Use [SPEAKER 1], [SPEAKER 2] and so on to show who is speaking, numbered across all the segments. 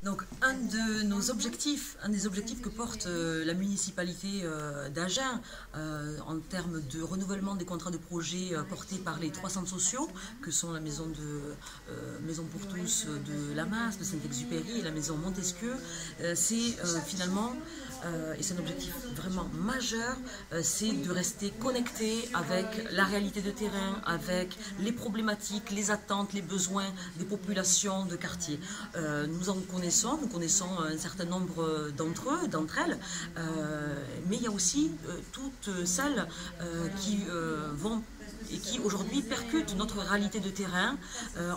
[SPEAKER 1] Donc, un des objectifs que porte la municipalité d'Agen en termes de renouvellement des contrats de projet portés par les 3 centres sociaux, que sont la maison pour tous de Lamas, de Saint-Exupéry et la maison Montesquieu, c'est finalement, et c'est un objectif vraiment majeur, c'est de rester connecté avec la réalité de terrain, avec les problématiques, les attentes, les besoins des populations de quartier. Nous connaissons un certain nombre d'entre elles, mais il y a aussi toutes celles qui vont et qui aujourd'hui percutent notre réalité de terrain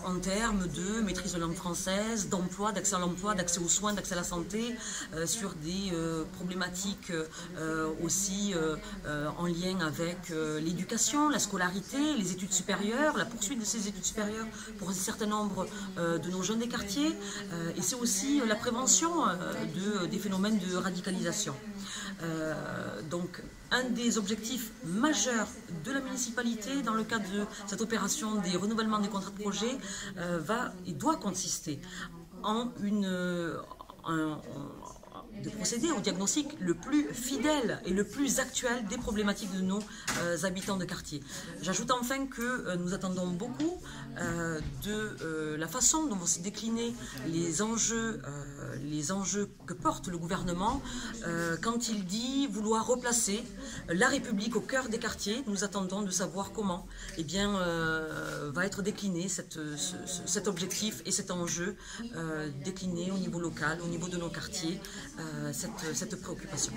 [SPEAKER 1] en termes de maîtrise de langue française, d'emploi, d'accès à l'emploi, d'accès aux soins, d'accès à la santé, sur des problématiques aussi en lien avec l'éducation, la scolarité, les études supérieures, la poursuite de ces études supérieures pour un certain nombre de nos jeunes des quartiers, et c'est aussi la prévention des phénomènes de radicalisation. Donc, un des objectifs majeurs de la municipalité dans le cadre de cette opération des renouvellements des contrats de projet doit consister en de procéder au diagnostic le plus fidèle et le plus actuel des problématiques de nos habitants de quartier. J'ajoute enfin que nous attendons beaucoup de la façon dont vont se décliner les enjeux que porte le gouvernement quand il dit vouloir replacer la République au cœur des quartiers. Nous attendons de savoir comment va être décliné cet objectif et cet enjeu décliné au niveau local, au niveau de nos quartiers, cette préoccupation.